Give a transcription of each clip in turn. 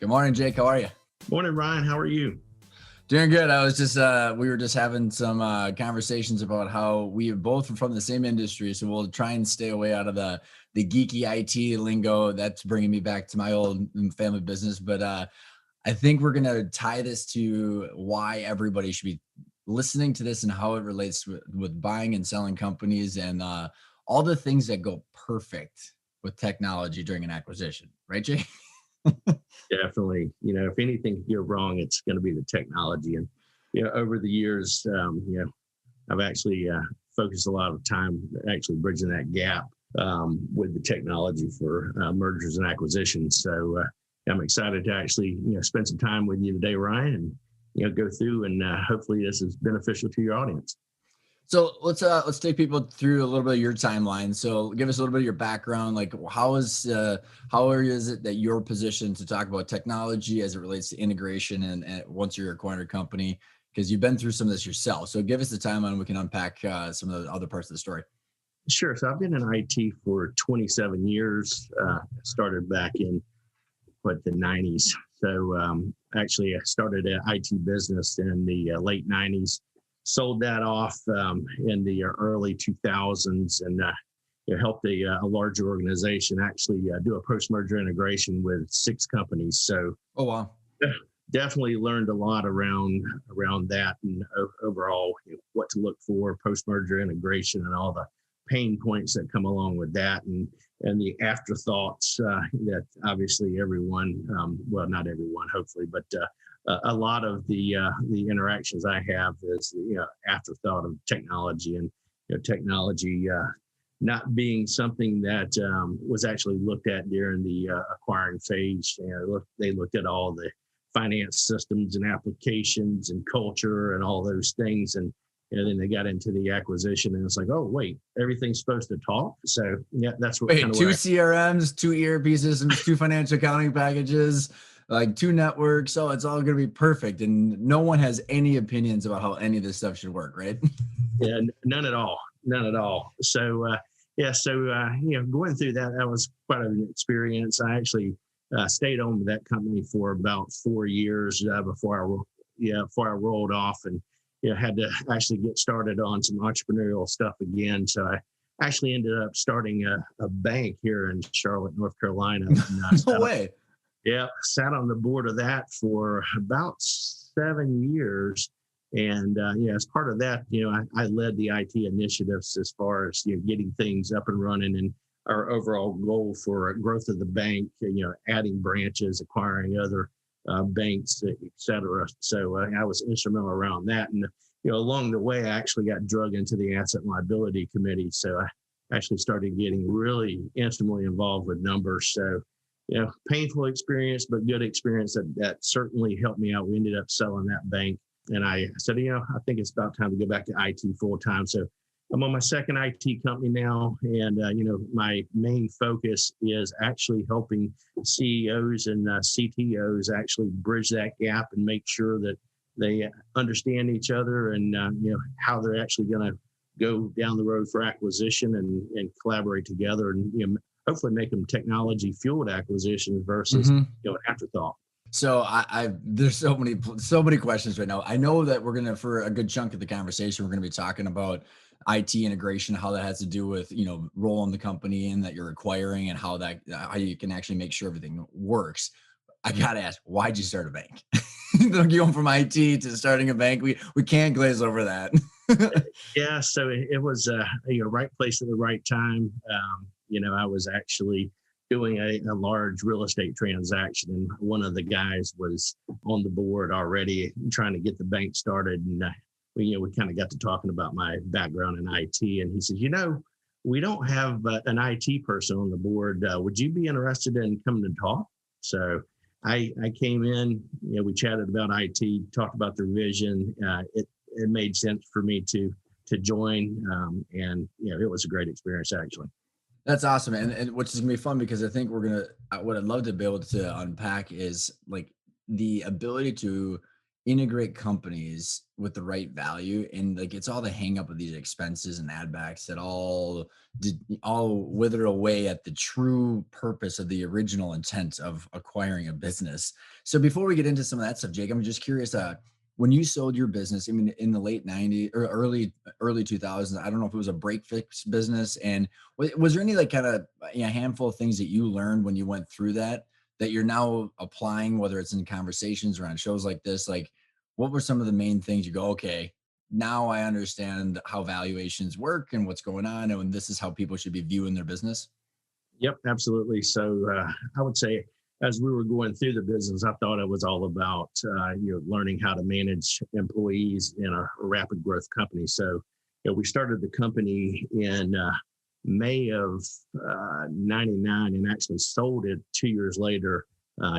Good morning, Jake. How are you? Morning, Ryan. How are you? Doing good. I was just we were just having some conversations about how we are both from the same industry, so we'll try and stay away out of the geeky IT lingo. That's bringing me back to my old family business. But I think we're gonna tie this to why everybody should be listening to this and how it relates with buying and selling companies and all the things that go perfect with technology during an acquisition, right, Jake? Definitely. If anything can go wrong, it's going to be the technology. And, over the years, I've actually focused a lot of time actually bridging that gap with the technology for mergers and acquisitions. So I'm excited to actually, spend some time with you today, Ryan, and, go through and hopefully this is beneficial to your audience. So let's take people through a little bit of your timeline. So give us a little bit of your background. Like how is it that you're positioned to talk about technology as it relates to integration and once you're acquiring a company? Because you've been through some of this yourself. So give us the timeline and we can unpack some of the other parts of the story. Sure. So I've been in IT for 27 years. Started back in the 90s. So actually, I started an IT business in the late 90s. Sold that off in the early 2000s and helped a larger organization actually do a post-merger integration with 6 companies. So, oh wow, definitely learned a lot around that and overall what to look for post-merger integration and all the pain points that come along with that and the afterthoughts that obviously everyone, well, not everyone, hopefully, but a lot of the interactions I have is afterthought of technology and technology not being something that was actually looked at during the acquiring phase. They looked at all the finance systems and applications and culture and all those things, and then they got into the acquisition, and it's like, oh wait, everything's supposed to talk. So yeah, that's what. Wait, two CRMs, 2 ERP systems, 2 financial accounting packages, like 2 networks. So it's all going to be perfect. And no one has any opinions about how any of this stuff should work, right? Yeah, none at all. None at all. So, going through that was quite an experience. I actually stayed on with that company for about 4 years before I rolled off and had to actually get started on some entrepreneurial stuff again. So I actually ended up starting a bank here in Charlotte, North Carolina. No way. Yeah, sat on the board of that for about 7 years. And as part of that, I led the IT initiatives as far as getting things up and running and our overall goal for growth of the bank, adding branches, acquiring other banks, et cetera. So I was instrumental around that. And along the way, I actually got drug into the asset and liability committee. So I actually started getting really intimately involved with numbers. So painful experience, but good experience that certainly helped me out. We ended up selling that bank. And I said, I think it's about time to go back to IT full time. So I'm on my second IT company now. And, my main focus is actually helping CEOs and CTOs actually bridge that gap and make sure that they understand each other and, how they're actually going to go down the road for acquisition and collaborate together and, hopefully make them technology fueled acquisitions versus an afterthought. So there's so many questions right now. I know that we're gonna, for a good chunk of the conversation, we're gonna be talking about IT integration, how that has to do with role in the company and that you're acquiring, and how you can actually make sure everything works. I gotta ask, why'd you start a bank? Going from IT to starting a bank, we can't glaze over that. Yeah, so it was right place at the right time. I was actually doing a large real estate transaction, and one of the guys was on the board already trying to get the bank started. And we kind of got to talking about my background in IT, and he says, we don't have an IT person on the board. Would you be interested in coming to talk? So I came in, we chatted about IT, talked about their vision. It made sense for me to join. And it was a great experience, actually. That's awesome. And which is gonna be fun, because I think what I'd love to be able to unpack is like the ability to integrate companies with the right value, and like it's all the hang up of these expenses and ad backs that all wither away at the true purpose of the original intent of acquiring a business. So before we get into some of that stuff, Jake, I'm just curious, when you sold your business, I mean, in the late 90s or early 2000s, I don't know if it was a break fix business, and was there any like kind of a handful of things that you learned when you went through that you're now applying, whether it's in conversations or on shows like this? Like, what were some of the main things you go, okay, now I understand how valuations work and what's going on, and this is how people should be viewing their business? Yep, absolutely. So I would say as we were going through the business, I thought it was all about learning how to manage employees in a rapid growth company. So we started the company in May of '99 and actually sold it 2 years later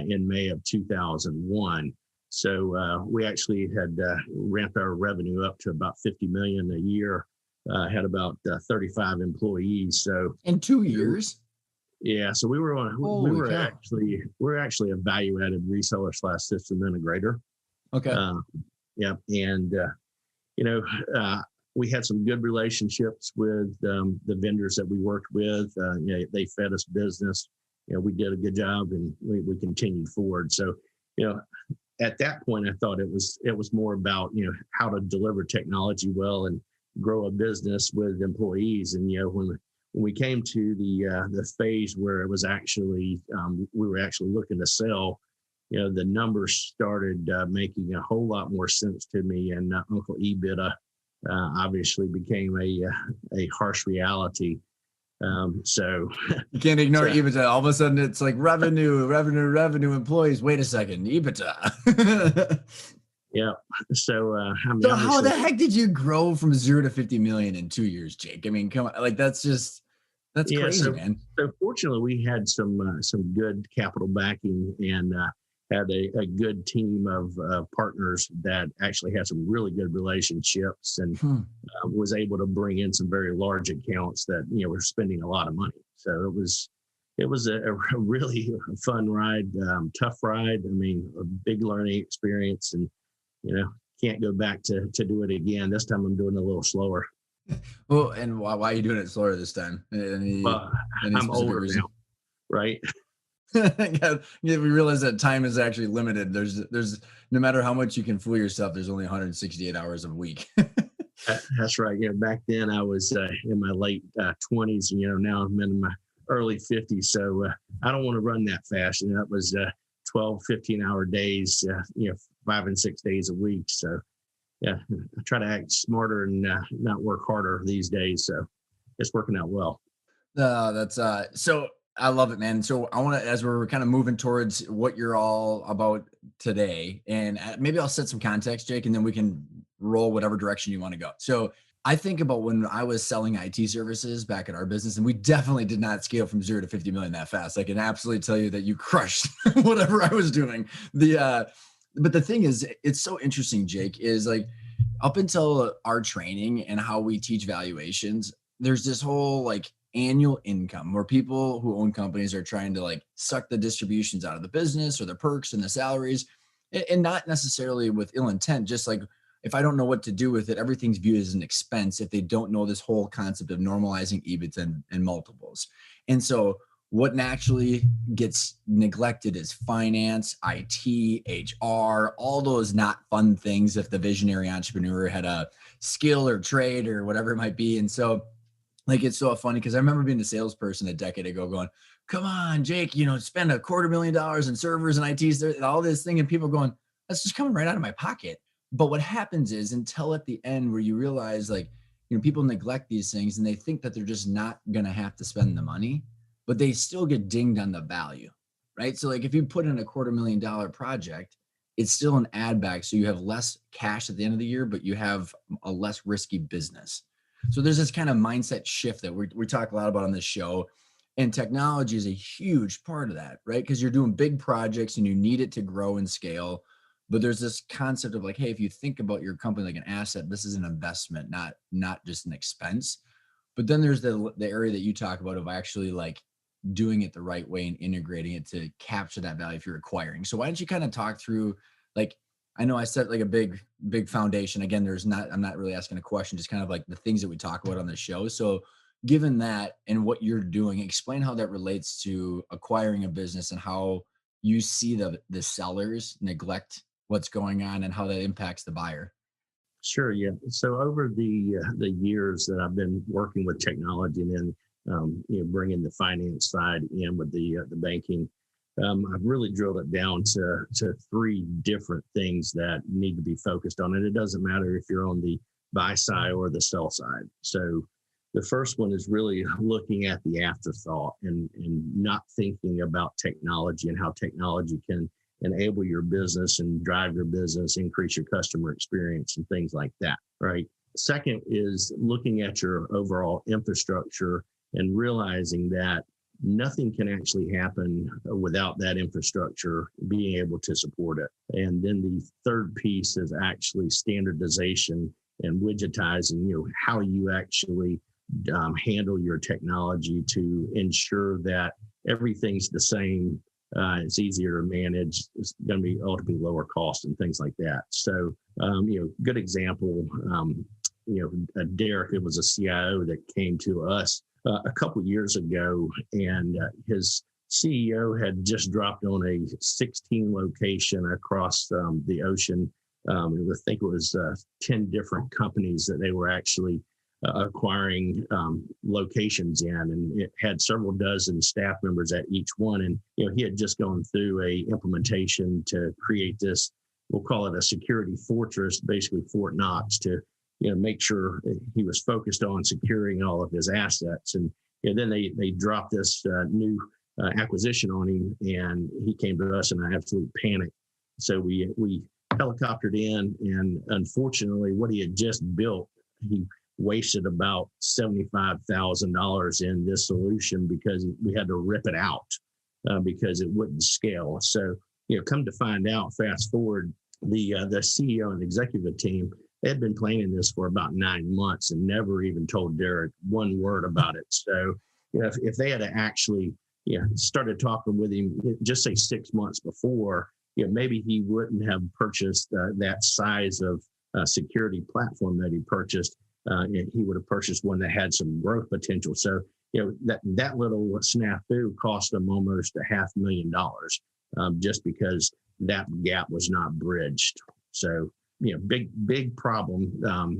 in May of 2001. So we actually had ramped our revenue up to about 50 million a year. Had about 35 employees. So In 2 years? yeah, so Holy cow. we're actually a value added reseller slash system integrator. Okay. Uh, yeah, and you know we had some good relationships with the vendors that we worked with. They fed us business. We did a good job, and we continued forward. So you know at that point, I thought it was more about how to deliver technology well and grow a business with employees. And when we came to the phase where it was actually we were actually looking to sell, the numbers started making a whole lot more sense to me, and Uncle EBITDA obviously became a harsh reality. So You can't ignore so EBITDA. All of a sudden, it's like revenue, employees. Wait a second, EBITDA. yeah, so I mean, So how the obviously, heck did you grow from 0 to 50 million in 2 years, Jake? I mean, come on, like that's yeah. crazy, So man. so fortunately, we had some good capital backing, and had a good team of partners that actually had some really good relationships, and Hmm. was able to bring in some very large accounts that were spending a lot of money. So it was a really fun ride, tough ride. I mean, a big learning experience, and you know can't go back to do it again. This time I'm doing it a little slower. Well, and why are you doing it slower this time? Well, Any I'm specific older now, reason? right? Yeah, we realize that time is actually limited. There's no matter how much you can fool yourself, there's only 168 hours a week. That's right. Back then I was in my late 20s, and now I'm in my early 50s. So I don't want to run that fast. That was 12, 15-hour days, 5 and 6 days a week. So yeah, I try to act smarter and not work harder these days. So it's working out well. That's so I love it, man. So I want to, as we're kind of moving towards what you're all about today, and maybe I'll set some context, Jake, and then we can roll whatever direction you want to go. So I think about when I was selling IT services back at our business, and we definitely did not scale from 0 to 50 million that fast. I can absolutely tell you that you crushed whatever I was doing. But the thing is, it's so interesting, Jake, is like up until our training and how we teach valuations, there's this whole like annual income where people who own companies are trying to like suck the distributions out of the business or the perks and the salaries, and not necessarily with ill intent, just like if I don't know what to do with it, everything's viewed as an expense if they don't know this whole concept of normalizing EBIT and multiples. And so what naturally gets neglected is finance, IT, HR, all those not fun things if the visionary entrepreneur had a skill or trade or whatever it might be. And so like it's so funny because I remember being a salesperson a decade ago going, come on, Jake, spend $250,000 in servers and ITs, all this thing, and people going, that's just coming right out of my pocket. But what happens is until at the end where you realize like, people neglect these things and they think that they're just not going to have to spend the money, but they still get dinged on the value, right? So like if you put in $250,000 project, it's still an add back. So you have less cash at the end of the year, but you have a less risky business. So there's this kind of mindset shift that we talk a lot about on this show. And technology is a huge part of that, right? Because you're doing big projects and you need it to grow and scale. But there's this concept of like, hey, if you think about your company like an asset, this is an investment, not just an expense. But then there's the area that you talk about of actually like doing it the right way and integrating it to capture that value if you're acquiring. So why don't you kind of talk through like I know I set like a big foundation. Again, I'm not really asking a question, just kind of like the things that we talk about on the show. So given that and what you're doing, explain how that relates to acquiring a business and how you see the sellers neglect what's going on and how that impacts the buyer. Sure, yeah. So over the years that I've been working with technology, and then bringing the finance side in with the banking, I've really drilled it down to three different things that need to be focused on, and it doesn't matter if you're on the buy side or the sell side. So the first one is really looking at the afterthought and not thinking about technology and how technology can enable your business and drive your business, increase your customer experience and things like that, right? Second is looking at your overall infrastructure and realizing that nothing can actually happen without that infrastructure being able to support it. And then the third piece is actually standardization and widgetizing, how you actually handle your technology to ensure that everything's the same. It's easier to manage. It's going to be ultimately lower cost and things like that. So, good example. Derek, it was a CIO that came to us a couple years ago, and his CEO had just dropped on a 16 location across the ocean. I think it was 10 different companies that they were actually acquiring locations in, and it had several dozen staff members at each one. And he had just gone through a implementation to create this, we'll call it a security fortress, basically Fort Knox, to make sure he was focused on securing all of his assets. And then they dropped this new acquisition on him, and he came to us in an absolute panic. So we helicoptered in, and unfortunately, what he had just built, he wasted about $75,000 in this solution because we had to rip it out because it wouldn't scale. So, come to find out, fast forward, the CEO and executive team, they had been planning this for about 9 months and never even told Derek one word about it. So, if they had actually started talking with him, just say 6 months before, maybe he wouldn't have purchased that size of security platform that he purchased. He would have purchased one that had some growth potential. So, that little snafu cost him almost $500,000 just because that gap was not bridged. So, big problem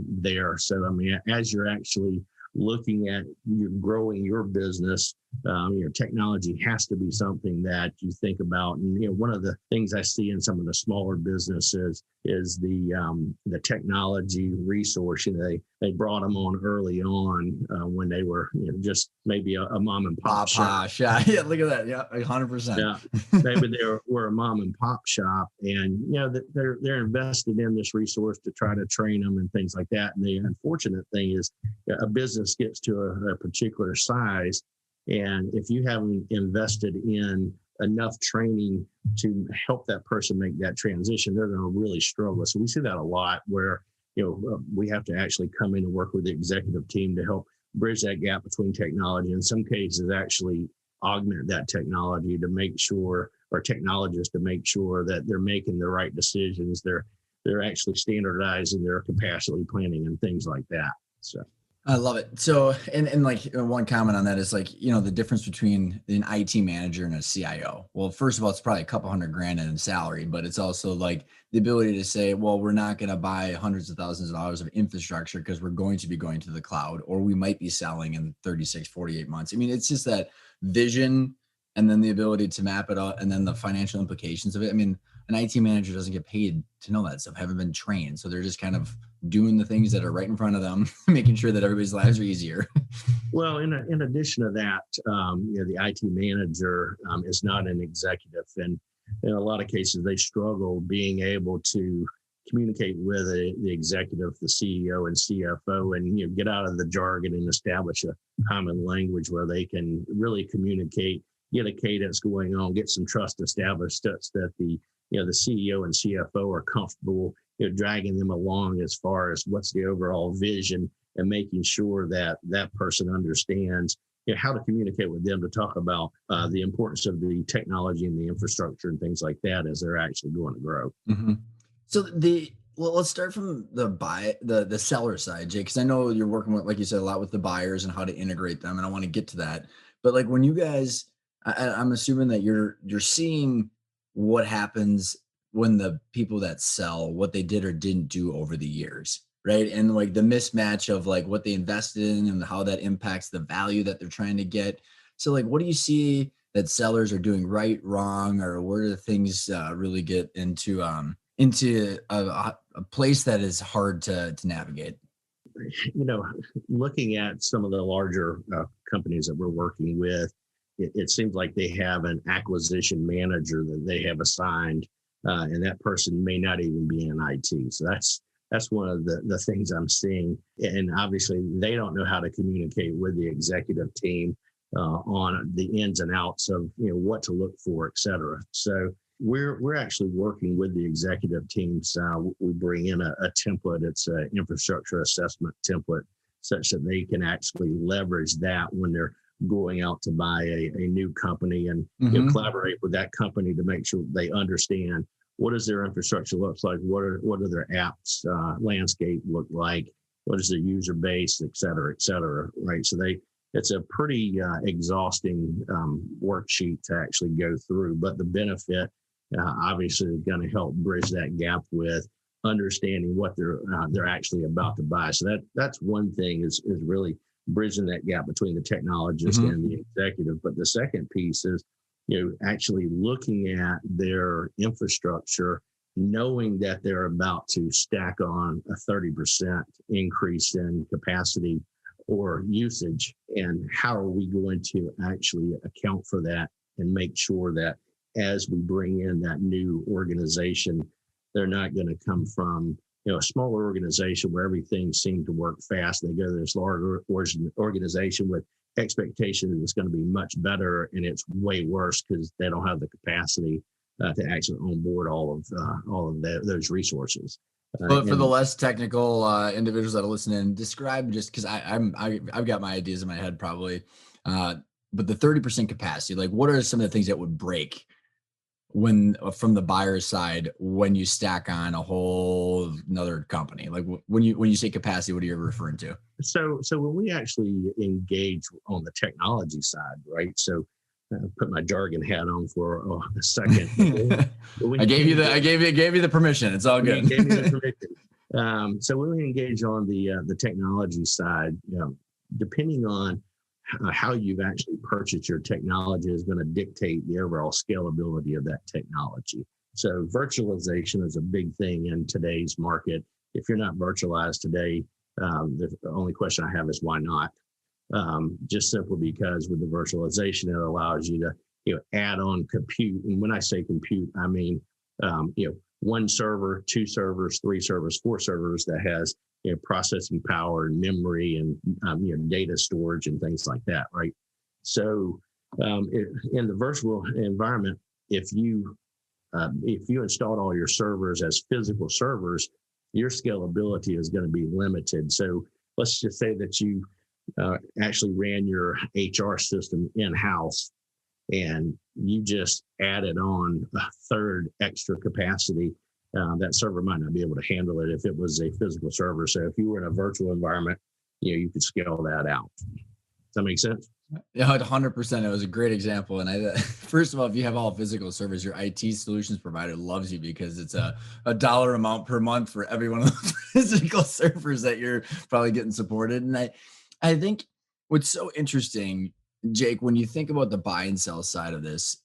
there. So, as you're actually looking at you growing your business, your technology has to be something that you think about. And one of the things I see in some of the smaller businesses is the technology resource. They brought them on early on when they were just maybe a mom and pop shop. Yeah, look at that. Yeah, 100%. Yeah, maybe they were a mom and pop shop, and they're invested in this resource to try to train them and things like that. And the unfortunate thing is, a business gets to a particular size, and if you haven't invested in enough training to help that person make that transition, they're going to really struggle. So we see that a lot where we have to actually come in and work with the executive team to help bridge that gap between technology. In some cases, actually augment that technology to make sure, or technologists to make sure that they're making the right decisions. They're actually standardizing their capacity planning and things like that. So I love it. So, and like one comment on that is like, the difference between an IT manager and a CIO. Well, first of all, it's probably a couple $100,000 in salary, but it's also like the ability to say, well, we're not going to buy hundreds of thousands of dollars of infrastructure because we're going to be going to the cloud, or we might be selling in 36, 48 months. It's just that vision, and then the ability to map it out, and then the financial implications of it. An IT manager doesn't get paid to know that stuff, haven't been trained. So they're just kind of doing the things that are right in front of them, making sure that everybody's lives are easier. Well, in addition to that, the IT manager is not an executive. And in a lot of cases, they struggle being able to communicate with the executive, the CEO and CFO, and get out of the jargon and establish a common language where they can really communicate, get a cadence going on, get some trust established such that the CEO and CFO are comfortable, dragging them along as far as what's the overall vision, and making sure that that person understands how to communicate with them to talk about the importance of the technology and the infrastructure and things like that as they're actually going to grow. Mm-hmm. So well, let's start from the seller side, Jay, because I know you're working with, like you said, a lot with the buyers and how to integrate them, and I want to get to that. But like when you guys, I'm assuming that you're seeing what happens when the people that sell what they did or didn't do over the years, right? And like the mismatch of like what they invested in and how that impacts the value that they're trying to get. So like, what do you see that sellers are doing right, wrong, or where do things really get into a place that is hard to navigate? You know, looking at some of the larger companies that we're working with, it seems like they have an acquisition manager that they have assigned, and that person may not even be in IT. So that's one of the things I'm seeing. And obviously, they don't know how to communicate with the executive team on the ins and outs of what to look for, et cetera. So we're actually working with the executive teams. We bring in a template. It's an infrastructure assessment template, such that they can actually leverage that when they're going out to buy a new company, and collaborate with that company to make sure they understand what does their infrastructure looks like, what are their apps landscape look like, what is their user base, et cetera, right? So it's a pretty exhausting worksheet to actually go through, but the benefit obviously is going to help bridge that gap with understanding what they're actually about to buy. So that's one thing is really bridging that gap between the technologist and the executive. But the second piece is actually looking at their infrastructure, knowing that they're about to stack on a 30% increase in capacity or usage, and how are we going to actually account for that and make sure that as we bring in that new organization, they're not going to come from a smaller organization where everything seemed to work fast. They go to this larger organization with expectation that it's going to be much better, and it's way worse because they don't have the capacity to actually onboard all of those resources. But for the less technical individuals that are listening, describe, just because I've got my ideas in my head probably, but the 30% capacity, like what are some of the things that would break when from the buyer's side when you stack on a whole another company? Like when you say capacity, what are you referring to? So when we actually engage on the technology side, right? So put my jargon hat on for a second. I gave you the permission. It's all good. Gave me the permission. So when we engage on the technology side, depending on how you've actually purchased your technology is going to dictate the overall scalability of that technology. So virtualization is a big thing in today's market. If you're not virtualized today, the only question I have is why not? Just simply because with the virtualization, it allows you to add on compute. And when I say compute, I mean one server, two servers, three servers, four servers that has processing power and memory and data storage and things like that, right? So in the virtual environment, if you installed all your servers as physical servers, your scalability is going to be limited. So let's just say that you actually ran your HR system in-house and you just added on a third extra capacity. That server might not be able to handle it if it was a physical server. So if you were in a virtual environment, you could scale that out. Does that make sense? Yeah, 100%. It was a great example. And first of all, if you have all physical servers, your IT solutions provider loves you because it's a dollar amount per month for every one of those physical servers that you're probably getting supported. And I think what's so interesting, Jake, when you think about the buy and sell side of this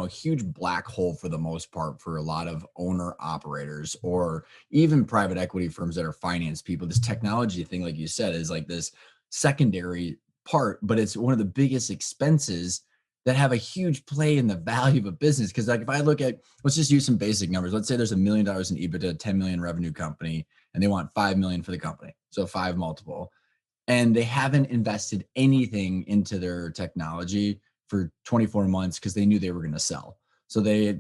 huge black hole for the most part for a lot of owner operators or even private equity firms that are finance people, this technology thing, like you said, is like this secondary part, but it's one of the biggest expenses that have a huge play in the value of a business. Because like if I look at, let's just use some basic numbers. Let's say there's $1 million in EBITDA, 10 million revenue company, and they want 5 million for the company. So 5 multiple. And they haven't invested anything into their technology for 24 months because they knew they were going to sell. So they,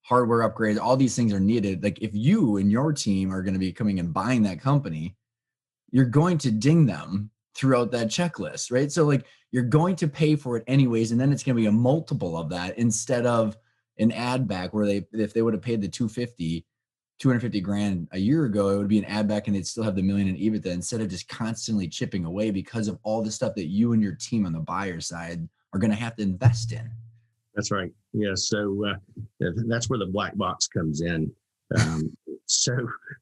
hardware upgrades, all these things are needed. Like if you and your team are going to be coming and buying that company, you're going to ding them throughout that checklist, right? So like you're going to pay for it anyways, and then it's going to be a multiple of that instead of an add back where if they would have paid the 250 grand a year ago, it would be an add back and they'd still have the million in EBITDA instead of just constantly chipping away because of all the stuff that you and your team on the buyer side are going to have to invest in. That's right. Yeah. So that's where the black box comes in. Um, so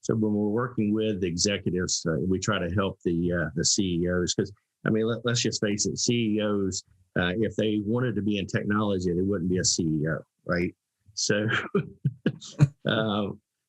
when we're working with executives, we try to help the CEOs because I mean let's just face it, CEOs if they wanted to be in technology, they wouldn't be a CEO, right? So uh,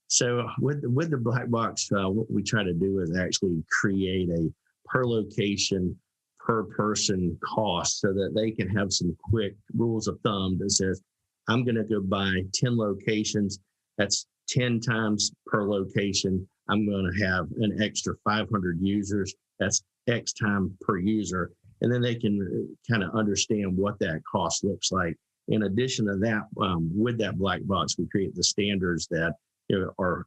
so with the black box, what we try to do is actually create a per location, per person cost so that they can have some quick rules of thumb that says, I'm going to go buy 10 locations. That's 10 times per location. I'm going to have an extra 500 users. That's X time per user. And then they can kind of understand what that cost looks like. In addition to that, with that black box, we create the standards that are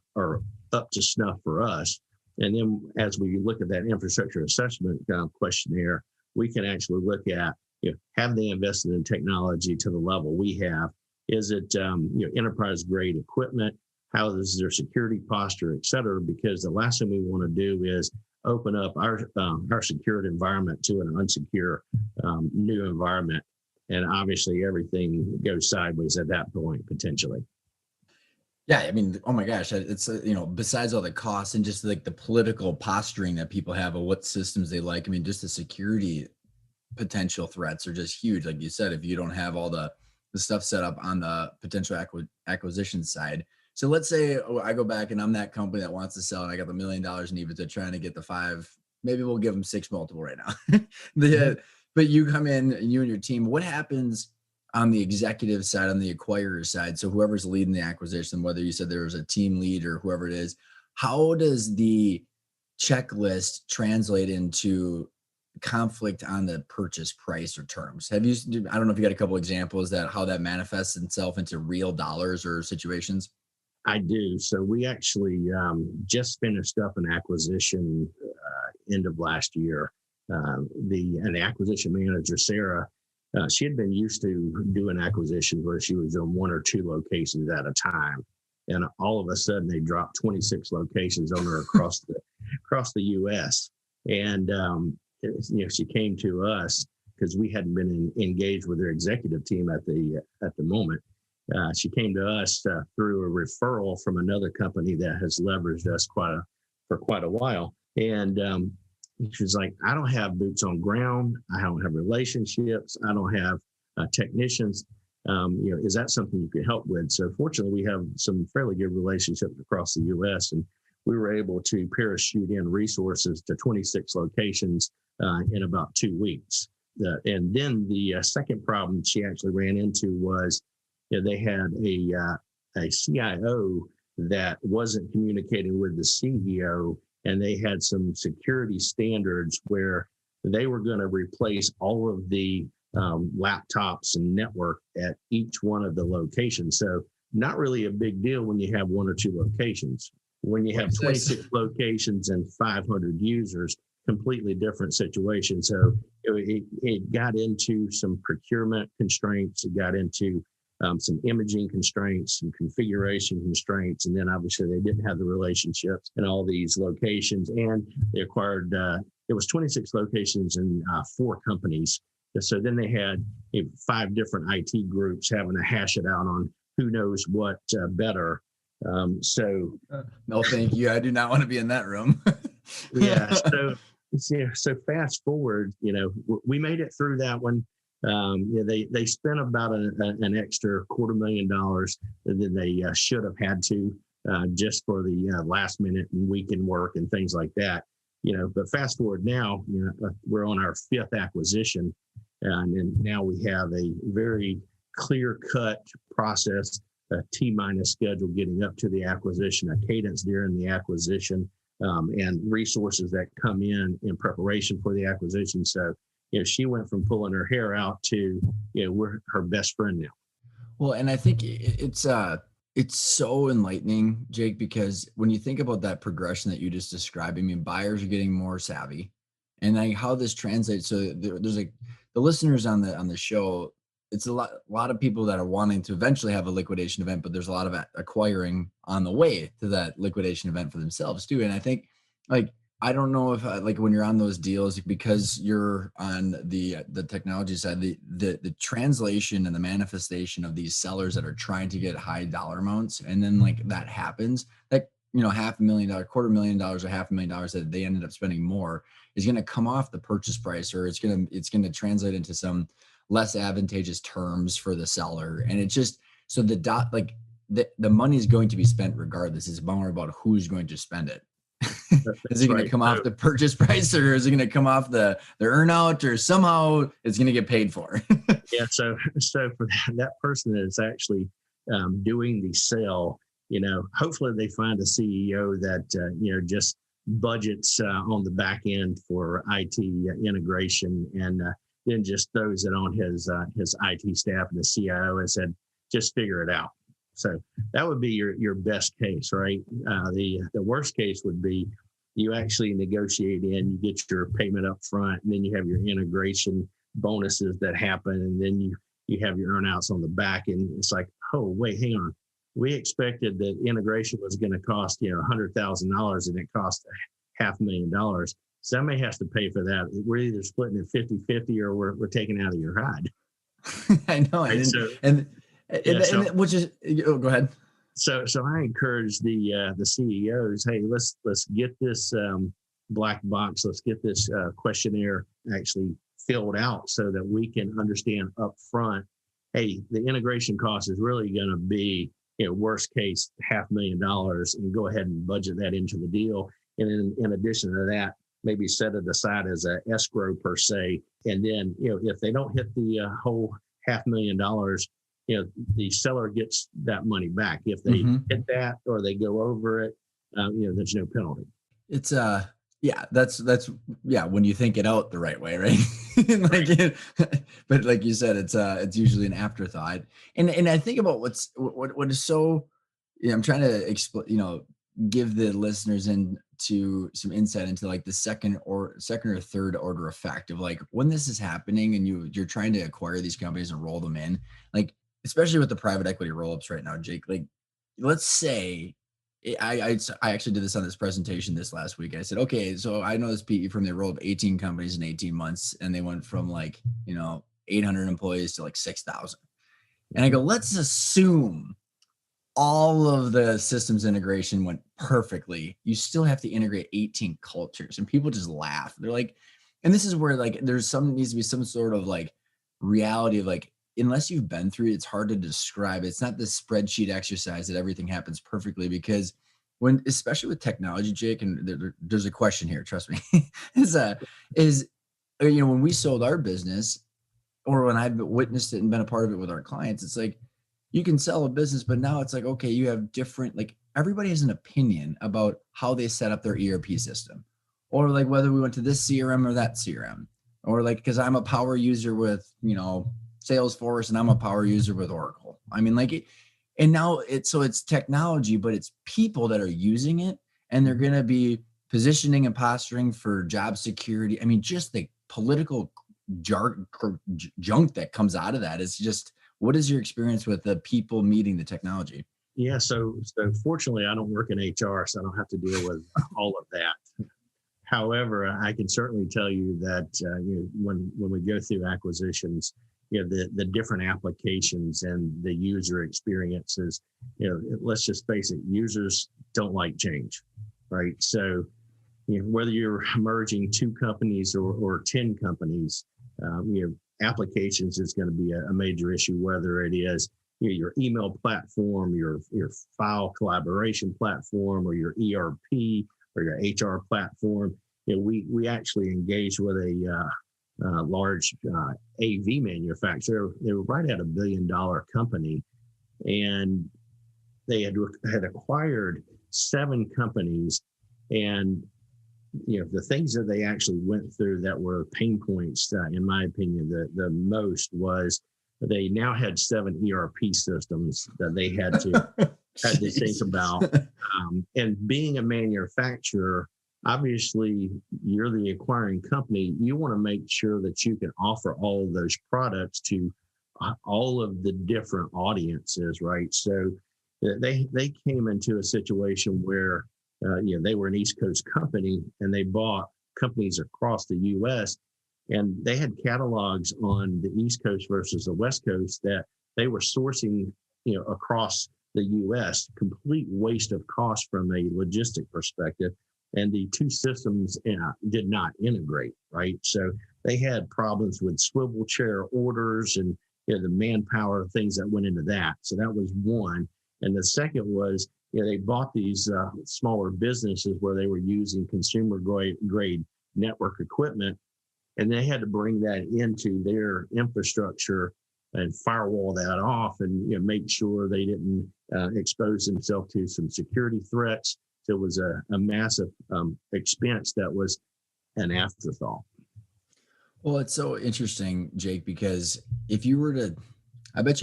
up to snuff for us. And then as we look at that infrastructure assessment questionnaire, we can actually look at, have they invested in technology to the level we have? Is it, enterprise grade equipment? How is their security posture, et cetera? Because the last thing we want to do is open up our secured environment to an unsecure new environment. And obviously everything goes sideways at that point, potentially. Yeah, I mean, oh my gosh, it's besides all the costs and just like the political posturing that people have of what systems they like. I mean, just the security potential threats are just huge. Like you said, if you don't have all the stuff set up on the potential acquisition side. So let's say I go back and I'm that company that wants to sell and I got the $1 million in EBITDA trying to get the 5, maybe we'll give them 6 multiple right now. But you come in and you and your team, what happens on the executive side, on the acquirer side? So whoever's leading the acquisition, whether you said there was a team lead or whoever it is, how does the checklist translate into conflict on the purchase price or terms? I don't know if you got a couple examples that how that manifests itself into real dollars or situations. I do. So we actually just finished up an acquisition end of last year. The acquisition manager, Sarah, she had been used to doing acquisitions where she was in 1 or 2 locations at a time. And all of a sudden they dropped 26 locations on her across the US. And she came to us because we hadn't been engaged with her executive team at the moment. She came to us through a referral from another company that has leveraged us for quite a while. And she's like, I don't have boots on ground. I don't have relationships. I don't have technicians. Is that something you could help with? So fortunately, we have some fairly good relationships across the U.S. and we were able to parachute in resources to 26 locations in about 2 weeks. And then the second problem she actually ran into was they had a CIO that wasn't communicating with the CEO, and they had some security standards where they were going to replace all of the laptops and network at each one of the locations. So not really a big deal when you have 1 or 2 locations. When you have 26 locations and 500 users, completely different situation. So it got into some procurement constraints. It got into some imaging constraints, some configuration constraints, and then obviously they didn't have the relationships in all these locations. And they acquired, it was 26 locations and 4 companies. So then they had 5 different IT groups having to hash it out on who knows what better. No, thank you. I do not want to be in that room. Yeah. So fast forward, we made it through that one. They spent about an extra $250,000 than they should have had to just for the last minute and weekend work and things like that. But fast forward now, we're on our 5th acquisition, and now we have a very clear cut process, a T-minus schedule getting up to the acquisition, a cadence during the acquisition, and resources that come in preparation for the acquisition. So, she went from pulling her hair out to, we're her best friend now. Well, and I think it's so enlightening, Jake, because when you think about that progression that you just described, I mean, buyers are getting more savvy, and like how this translates. So there's like the listeners on the show, it's a lot of people that are wanting to eventually have a liquidation event, but there's a lot of acquiring on the way to that liquidation event for themselves too. And I think, like, I don't know if like when you're on those deals, because you're on the technology side, the translation and the manifestation of these sellers that are trying to get high dollar amounts, and then like that happens, like, $500,000, $250,000, or $500,000 that they ended up spending more is going to come off the purchase price, or it's going to translate into some less advantageous terms for the seller. And it's just, so the money is going to be spent regardless. It's more about who's going to spend it. Is That's it going to right. come off So, the purchase price, or is it going to come off the earnout, or somehow it's going to get paid for? yeah. So for that person that's actually doing the sale, hopefully they find a CEO that, just budgets on the back end for IT integration, and then just throws it on his IT staff and the CIO and said, just figure it out. So that would be your best case, right? The worst case would be you actually negotiate in, you get your payment up front, and then you have your integration bonuses that happen, and then you have your earnouts on the back, and it's like, oh wait, hang on, we expected that integration was going to cost $100,000, and it cost $500,000. Somebody has to pay for that. We're either splitting it 50-50, or we're taking out of your hide. I know. Right? And which is, go ahead. So I encourage the CEOs, hey, let's get this black box, let's get this questionnaire actually filled out so that we can understand up front, hey, the integration cost is really going to be, worst case, $500,000, and go ahead and budget that into the deal. And in addition to that, maybe set it aside as an escrow per se. And then, if they don't hit the whole $500,000, the seller gets that money back. If they hit that or they go over it, there's no penalty. It's yeah, that's yeah, when you think it out the right way, right? Like, but like you said, it's usually an afterthought. And I think about what is so, I'm trying to explain, give the listeners into some insight into like the second or third order effect of like when this is happening and you're trying to acquire these companies and roll them in, like especially with the private equity roll-ups right now, Jake. Like, let's say I actually did this on this presentation this last week. I said, okay, so I know this PE firm, they rolled up 18 companies in 18 months, and they went from like 800 employees to like 6,000. And I go, let's assume all of the systems integration went perfectly. You still have to integrate 18 cultures, and people just laugh. They're like, and this is where like needs to be some sort of like reality of like, unless you've been through it, it's hard to describe. It's not this spreadsheet exercise that everything happens perfectly, because especially with technology, Jake, and there's a question here, trust me, when we sold our business, or when I've witnessed it and been a part of it with our clients, it's like, you can sell a business, but now it's like, okay, you have different, like everybody has an opinion about how they set up their ERP system, or like whether we went to this CRM or that CRM, or like, because I'm a power user with, Salesforce, and I'm a power user with Oracle. I mean, and now it's technology, but it's people that are using it, and they're going to be positioning and posturing for job security. I mean, just the political junk that comes out of that is just, what is your experience with the people meeting the technology? Yeah. So fortunately, I don't work in HR, so I don't have to deal with all of that. However, I can certainly tell you that when we go through acquisitions, the different applications and the user experiences, let's just face it, users don't like change, right? So whether you're merging 2 companies or 10 companies, applications is going to be a major issue, whether it is your email platform, your file collaboration platform, or your ERP or your HR platform. We actually engaged with a large AV manufacturer. They were right at $1 billion company, and they had acquired 7 companies. And the things that they actually went through that were pain points, in my opinion, the most was they now had 7 ERP systems that they had to think about. And being a manufacturer, obviously, you're the acquiring company. You want to make sure that you can offer all of those products to all of the different audiences, right? So they came into a situation where they were an East Coast company and they bought companies across the U.S. and they had catalogs on the East Coast versus the West Coast that they were sourcing, across the U.S. Complete waste of cost from a logistic perspective, and the two systems did not integrate, right? So they had problems with swivel chair orders and the manpower things that went into that. So that was one. And the second was, they bought these smaller businesses where they were using consumer grade network equipment, and they had to bring that into their infrastructure and firewall that off and make sure they didn't expose themselves to some security threats. So it was a massive expense that was an afterthought. Well, it's so interesting, Jake, because I bet you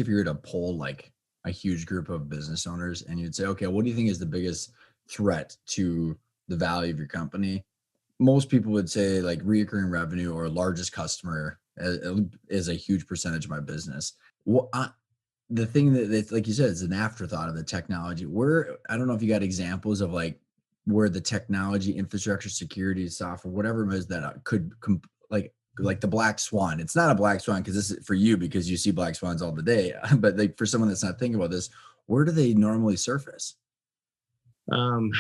if you were to poll like a huge group of business owners and you'd say, okay, what do you think is the biggest threat to the value of your company? Most people would say like recurring revenue or largest customer is a huge percentage of my business. Well, the thing that, like you said, is an afterthought of the technology. Where I don't know if you got examples of like where the technology, infrastructure, security, software, whatever it is that like the black swan. It's not a black swan because this is for you because you see black swans all the day. But like for someone that's not thinking about this, where do they normally surface? Um,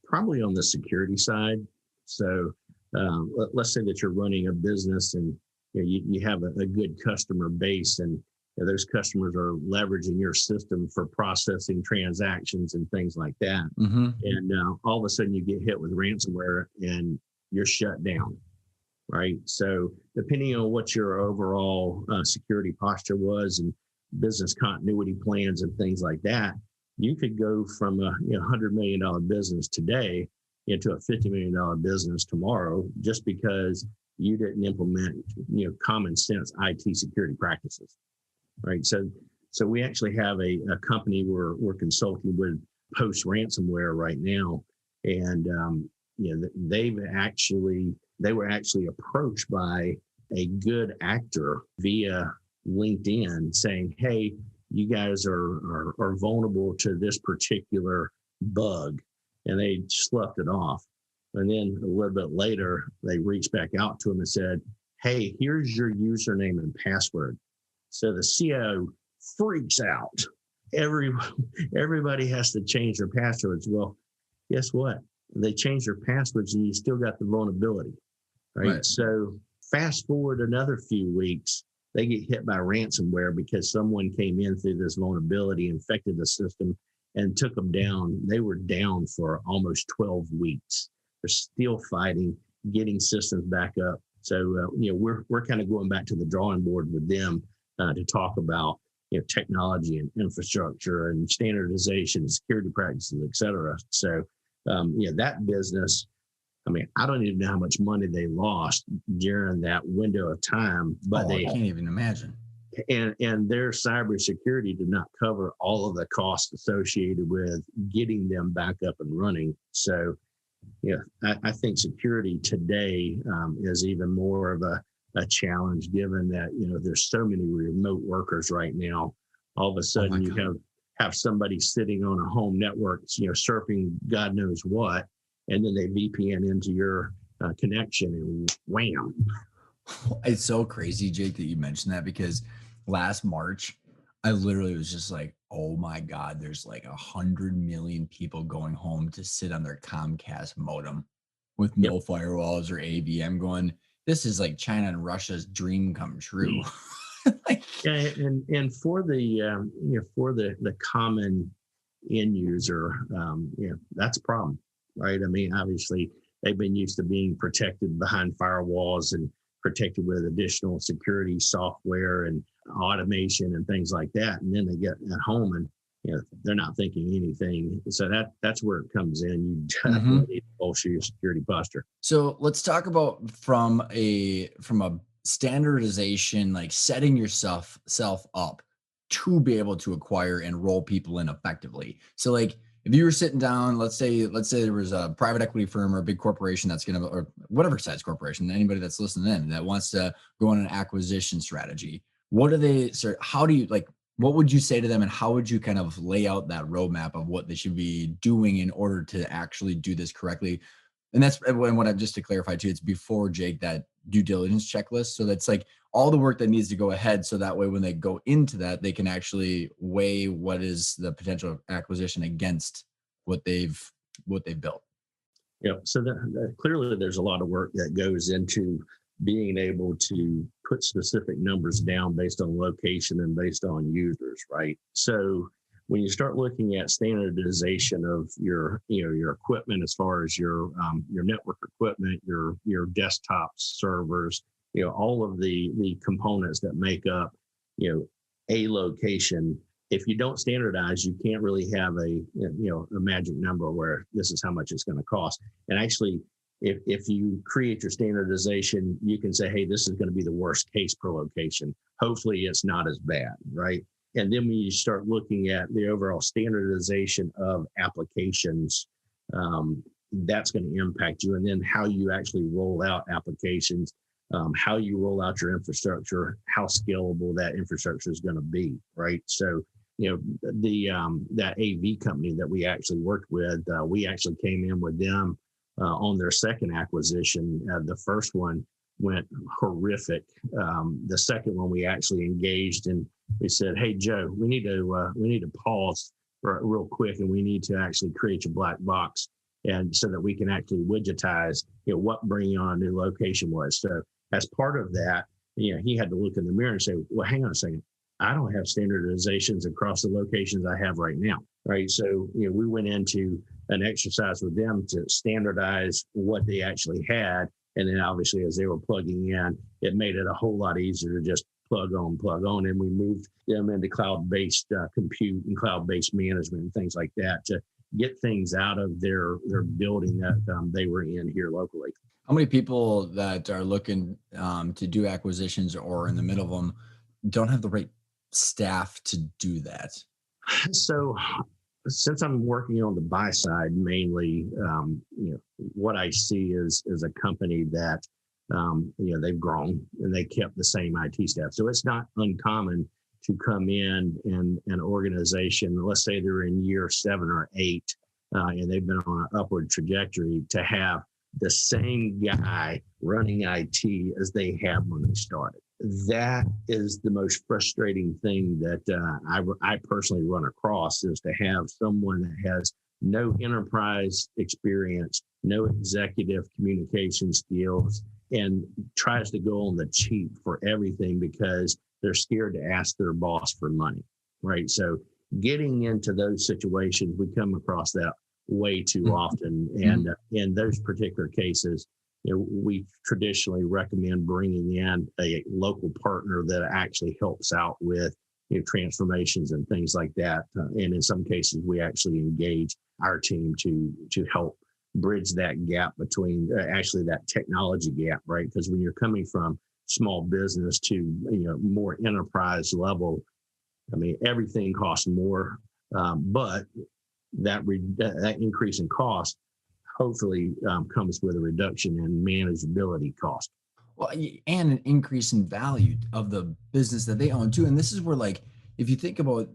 Probably on the security side. So let's say that you're running a business and you have a good customer base, and those customers are leveraging your system for processing transactions and things like that. Mm-hmm. And all of a sudden you get hit with ransomware and you're shut down, right? So depending on what your overall security posture was and business continuity plans and things like that, you could go from a $100 million business today into a $50 million business tomorrow just because you didn't implement common sense IT security practices, right? So we actually have a company we're consulting with post ransomware right now, and they were actually approached by a good actor via LinkedIn saying, hey, you guys are vulnerable to this particular bug, and they sloughed it off. And then a little bit later, they reached back out to him and said, hey, here's your username and password. So the CEO freaks out. Everybody has to change their passwords. Well, guess what? They changed their passwords and you still got the vulnerability, right? So fast forward another few weeks, they get hit by ransomware because someone came in through this vulnerability, infected the system, and took them down. They were down for almost 12 weeks. They're still fighting, getting systems back up. So we're kind of going back to the drawing board with them to talk about technology and infrastructure and standardization, security practices, et cetera. So that business, I mean, I don't even know how much money they lost during that window of time, but I can't even imagine. And their cybersecurity did not cover all of the costs associated with getting them back up and running. So, I think security today is even more of a challenge, given that there's so many remote workers right now. All of a sudden, you have somebody sitting on a home network, surfing God knows what, and then they VPN into your connection and wham. It's so crazy, Jake, that you mentioned that because last March, I literally was just like, oh my God, there's like 100 million people going home to sit on their Comcast modem with no firewalls or AVM going, this is like China and Russia's dream come true. And for the common end user, that's a problem, right? I mean, obviously they've been used to being protected behind firewalls and protected with additional security software and automation and things like that. And then they get at home and they're not thinking anything. So that's where it comes in. You definitely need to bolster your security posture. So let's talk about from a standardization, like setting yourself up to be able to acquire and roll people in effectively. So like if you were sitting down, let's say there was a private equity firm or a big corporation that's going to, or whatever size corporation, anybody that's listening in that wants to go on an acquisition strategy, what are they, sir? How do you like, what would you say to them and how would you kind of lay out that roadmap of what they should be doing in order to actually do this correctly? And that's what I'm just to clarify too, it's before Jake, that due diligence checklist. So that's like all the work that needs to go ahead. So that way, when they go into that, they can actually weigh what is the potential acquisition against what they've built. So clearly there's a lot of work that goes into being able to put specific numbers down based on location and based on users, right? So when you start looking at standardization of your equipment, as far as your network equipment, your desktop servers, all of the components that make up a location. If you don't standardize, you can't really have a magic number where this is how much it's going to cost. And actually, if you create your standardization, you can say, hey, this is going to be the worst case per location. Hopefully it's not as bad, right? And then when you start looking at the overall standardization of applications, that's going to impact you. And then how you actually roll out applications, how you roll out your infrastructure, how scalable that infrastructure is going to be, right? So, that AV company that we actually worked with, we actually came in with them on their second acquisition. The first one went horrific. The second one we actually engaged and we said, "Hey Joe, we need to pause real quick, and we need to actually create a black box, and so that we can actually widgetize, what bringing on a new location was." So as part of that, he had to look in the mirror and say, "Well, hang on a second. I don't have standardizations across the locations I have right now." Right. So, we went into an exercise with them to standardize what they actually had. And then obviously, as they were plugging in, it made it a whole lot easier to just plug on. And we moved them into cloud-based compute and cloud-based management and things like that to get things out of their building that they were in here locally. How many people that are looking to do acquisitions or in the middle of them don't have the right staff to do that? So since I'm working on the buy side mainly, what I see is a company that they've grown and they kept the same IT staff. So it's not uncommon to come in an organization, let's say they're in year 7 or 8, and they've been on an upward trajectory, to have the same guy running IT as they had when they started. That is the most frustrating thing that I personally run across, is to have someone that has no enterprise experience, no executive communication skills, and tries to go on the cheap for everything because they're scared to ask their boss for money, right? So getting into those situations, we come across that way too often. And in those particular cases, we traditionally recommend bringing in a local partner that actually helps out with transformations and things like that. And in some cases, we actually engage our team to help bridge that gap between actually that technology gap, right? Because when you're coming from small business to more enterprise level, I mean, everything costs more, but that increase in cost hopefully comes with a reduction in manageability cost. Well, and an increase in value of the business that they own too. And this is where, like, if you think about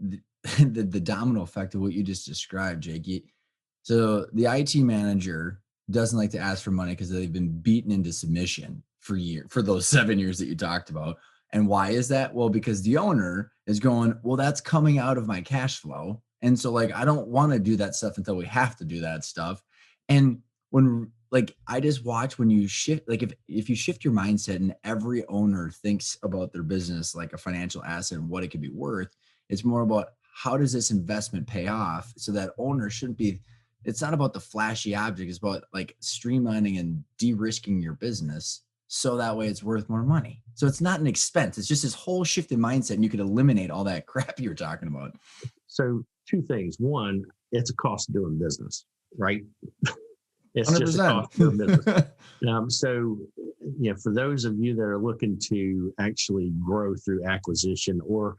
the domino effect of what you just described, Jake. So the IT manager doesn't like to ask for money because they've been beaten into submission for those 7 years that you talked about. And why is that? Well, because the owner is going, well, that's coming out of my cash flow. And so, like, I don't want to do that stuff until we have to do that stuff. And when, like, I just watch when you shift, like, if you shift your mindset and every owner thinks about their business like a financial asset and what it could be worth, it's more about how does this investment pay off? So that owner shouldn't be, it's not about the flashy object, it's about like streamlining and de-risking your business so that way it's worth more money. So it's not an expense. It's just this whole shift in mindset, and you could eliminate all that crap you're talking about. So 2 things. One, it's a cost of doing business, right? It's 100%. just a cost of doing business. So, for those of you that are looking to actually grow through acquisition or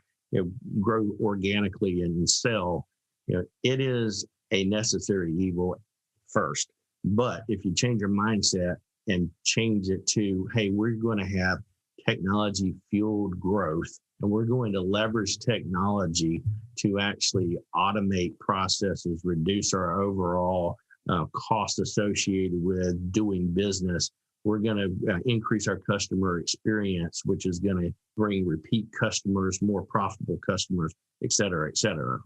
grow organically and sell, it is a necessary evil first. But if you change your mindset and change it to, hey, we're going to have technology fueled growth, and we're going to leverage technology to actually automate processes, reduce our overall cost associated with doing business. We're going to increase our customer experience, which is going to bring repeat customers, more profitable customers, et cetera,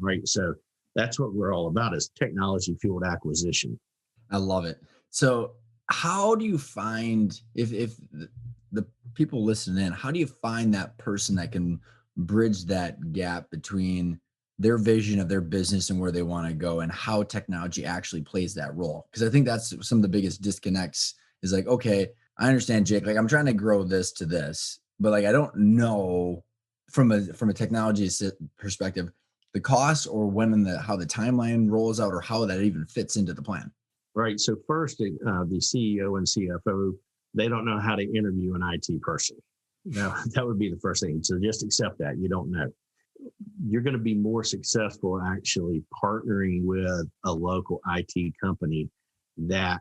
right? So that's what we're all about, is technology-fueled acquisition. I love it. So how do you find, if the people listening in, how do you find that person that can bridge that gap between their vision of their business and where they want to go, and how technology actually plays that role? Because I think that's some of the biggest disconnects is like, okay, I understand, Jake, like I'm trying to grow this to this, but like I don't know from a technology perspective the cost, or when and how the timeline rolls out, or how that even fits into the plan. Right. So first, the CEO and CFO, they don't know how to interview an IT person. Now, that would be the first thing. So just accept that you don't know. You're going to be more successful actually partnering with a local IT company that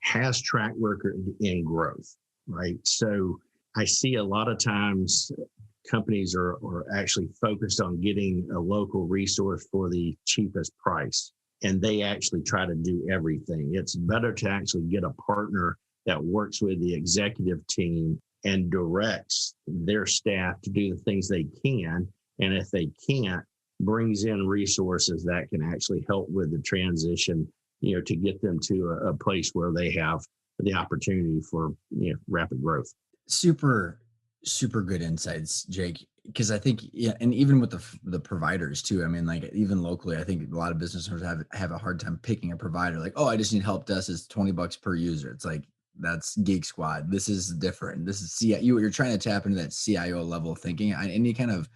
has track record in growth, right? So I see a lot of times companies are actually focused on getting a local resource for the cheapest price, and they actually try to do everything. It's better to actually get a partner that works with the executive team and directs their staff to do the things they can. And if they can't, brings in resources that can actually help with the transition, to get them to a place where they have the opportunity for, rapid growth. Super, super good insights, Jake. Because I think, yeah, and even with the providers too. I mean, like even locally, I think a lot of business owners have a hard time picking a provider. Like, oh, I just need help desk. It's $20 per user. It's like, that's Geek Squad. This is different. This is you're trying to tap into that CIO level of thinking. Any kind of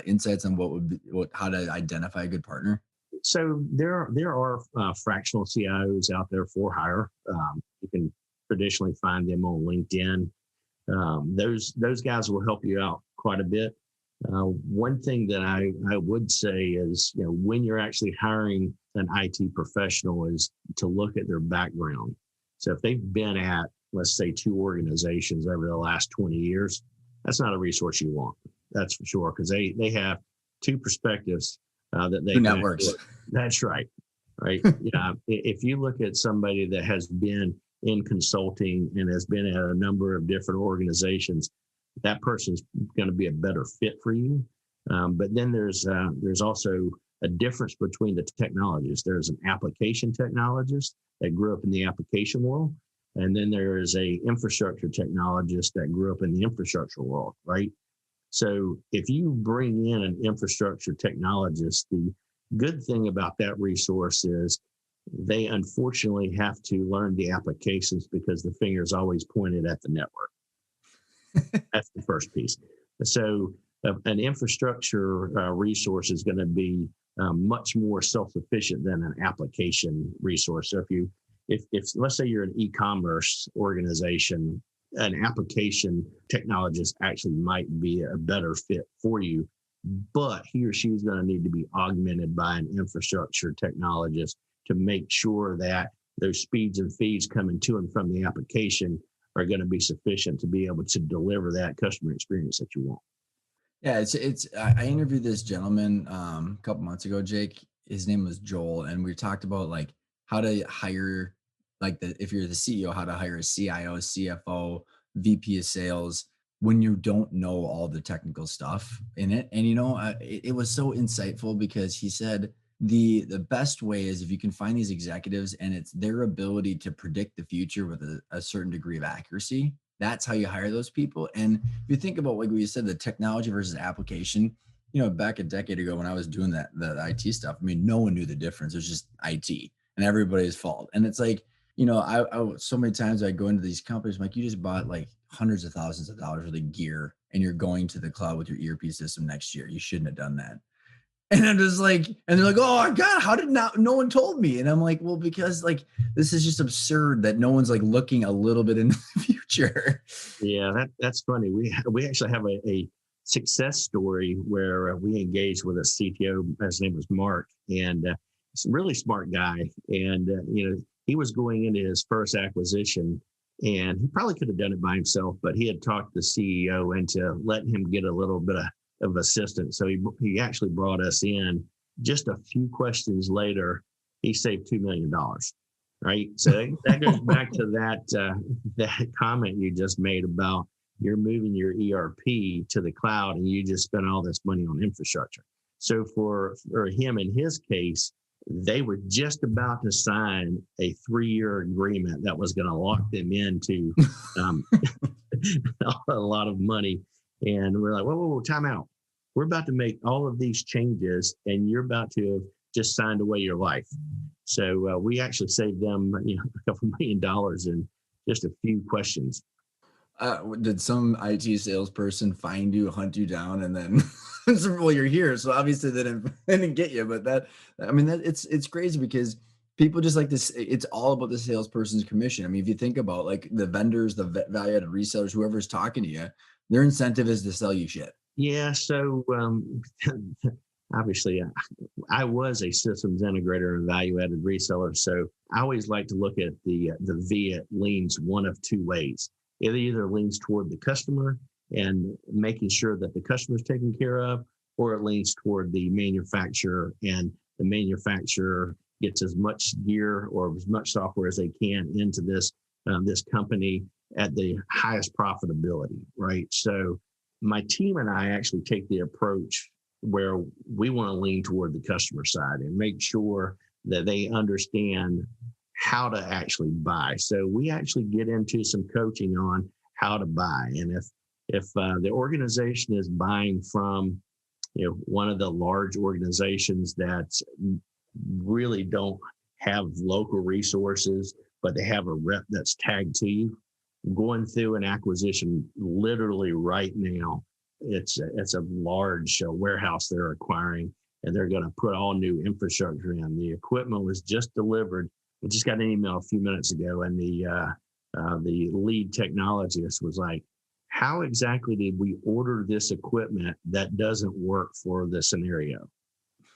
insights on how to identify a good partner? So there are fractional CIOs out there for hire. You can traditionally find them on LinkedIn. Those guys will help you out quite a bit. One thing that I would say is, when you're actually hiring an IT professional, is to look at their background. So if they've been at, let's say, 2 organizations over the last 20 years, that's not a resource you want. That's for sure, because they have 2 perspectives that they that works. That's right. Right. Yeah. If you look at somebody that has been in consulting and has been at a number of different organizations, that person's going to be a better fit for you. But then there's also a difference between the technologists. There's an application technologist that grew up in the application world, and then there is a infrastructure technologist that grew up in the infrastructure world, right? So if you bring in an infrastructure technologist, the good thing about that resource is they unfortunately have to learn the applications, because the finger is always pointed at the network. That's the first piece. So an infrastructure resource is going to be much more self-sufficient than an application resource. So if let's say you're an e-commerce organization, an application technologist actually might be a better fit for you, but he or she is going to need to be augmented by an infrastructure technologist to make sure that those speeds and feeds coming to and from the application are going to be sufficient to be able to deliver that customer experience that you want. Yeah, I interviewed this gentleman a couple months ago, Jake. His name was Joel, and we talked about like how to hire, like if you're the CEO, how to hire a CIO, CFO, VP of sales when you don't know all the technical stuff in it. And it was so insightful, because he said the best way is if you can find these executives and it's their ability to predict the future with a certain degree of accuracy. That's how you hire those people. And if you think about, like we said, the technology versus application, back a decade ago when I was doing the IT stuff, I mean, no one knew the difference. It was just IT and everybody's fault. And it's like, I so many times I go into these companies, I'm like, you just bought like hundreds of thousands of dollars worth of gear and you're going to the cloud with your ERP system next year. You shouldn't have done that. And I'm just like, and they're like, oh my God, how did no one told me? And I'm like, well, because like, this is just absurd that no one's like looking a little bit into the future. Yeah, that's funny. We actually have a success story where we engaged with a CTO. His name was Mark, and he's a really smart guy. And, he was going into his first acquisition, And he probably could have done it by himself, but he had talked the CEO into letting him get a little bit of assistance. So he actually brought us in. Just a few questions later, he saved $2 million. Right. So that goes back to that comment you just made about you're moving your ERP to the cloud and you just spent all this money on infrastructure. So for him, in his case, they were just about to sign a 3-year agreement that was going to lock them into a lot of money. And we're like, whoa, time out. We're about to make all of these changes and you're about to have just signed away your life. So we actually saved them a couple $1 million in just a few questions. Did some IT salesperson find you, hunt you down, and then well, you're here, so obviously they didn't get you. But it's crazy because people just like this. It's all about the salesperson's commission. I mean, if you think about like the vendors, the value-added resellers, whoever's talking to you, their incentive is to sell you shit. Yeah. So obviously, I was a systems integrator and value-added reseller. So I always like to look at the V. It leans one of two ways. It either leans toward the customer and making sure that the customer is taken care of, or it leans toward the manufacturer and the manufacturer gets as much gear or as much software as they can into this company at the highest profitability, right? So my team and I actually take the approach where we want to lean toward the customer side and make sure that they understand how to actually buy. So we actually get into some coaching on how to buy. And if the organization is buying from, one of the large organizations that really don't have local resources, but they have a rep that's tagged to you, going through an acquisition literally right now, it's a large warehouse they're acquiring, and they're going to put all new infrastructure in. The equipment was just delivered. We just got an email a few minutes ago, and the lead technologist was like, how exactly did we order this equipment that doesn't work for the scenario?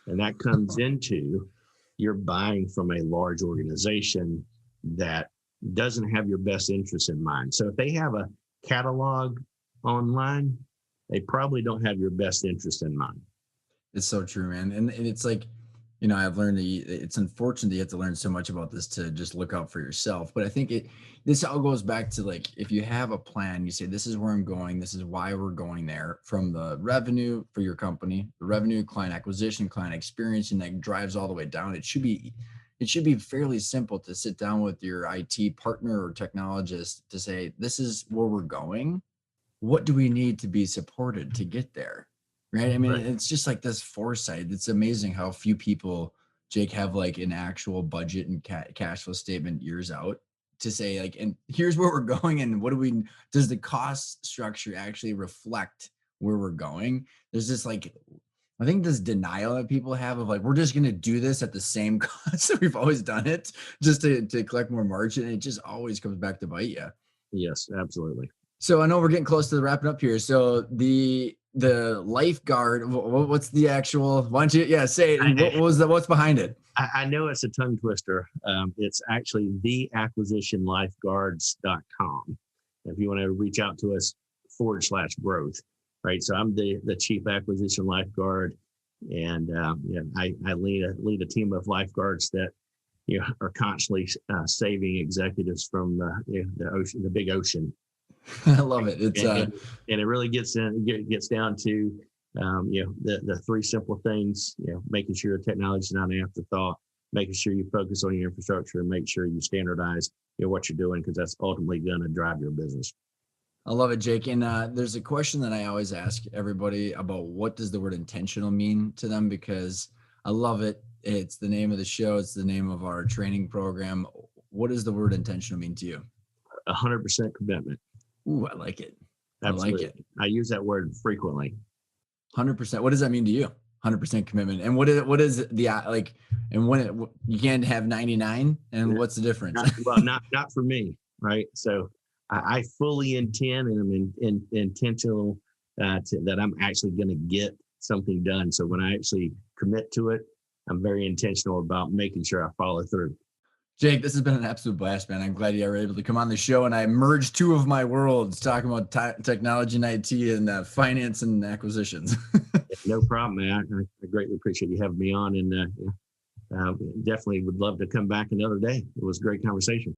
And that comes into you're buying from a large organization that doesn't have your best interest in mind. So if they have a catalog online, they probably don't have your best interest in mind. It's so true, man. And it's like, I've learned that it's unfortunate that you have to learn so much about this to just look out for yourself. But I think this all goes back to like, if you have a plan, you say, this is where I'm going. This is why we're going there, from the revenue for your company, the revenue, client acquisition, client experience, and that drives all the way down. It should be fairly simple to sit down with your IT partner or technologist to say, this is where we're going. What do we need to be supported to get there? Right. I mean, Right. It's just like this foresight. It's amazing how few people, Jake, have like an actual budget and cash flow statement years out to say like, and here's where we're going. And does the cost structure actually reflect where we're going? There's this like, I think this denial that people have of like, we're just going to do this at the same cost that we've always done it just to collect more margin. And it just always comes back to bite you. Yes, absolutely. So I know we're getting close to the wrapping up here. So the lifeguard, what's the actual? Why don't you, say it. What's behind it? I know it's a tongue twister. It's actually theacquisitionlifeguards.com. If you want to reach out to us /growth, right? So I'm the chief acquisition lifeguard, and I lead a team of lifeguards that are constantly saving executives from the ocean, the big ocean. I love it. It's and it really gets down to the three simple things. Making sure your technology is not an afterthought, making sure you focus on your infrastructure, and make sure you standardize what you're doing, because that's ultimately going to drive your business. I love it, Jake. And there's a question that I always ask everybody about, what does the word intentional mean to them? Because I love it. It's the name of the show. It's the name of our training program. What does the word intentional mean to you? 100% commitment. Ooh, I like it. Absolutely. I like it. I use that word frequently. 100%. What does that mean to you? 100% commitment. And what is the like? And when you can't have 99, and what's the difference? Not for me, right? So I fully intend, and I'm intentional that I'm actually going to get something done. So when I actually commit to it, I'm very intentional about making sure I follow through. Jake, this has been an absolute blast, man. I'm glad you were able to come on the show, and I merged two of my worlds, talking about technology and IT and finance and acquisitions. No problem, man. I greatly appreciate you having me on, and definitely would love to come back another day. It was a great conversation.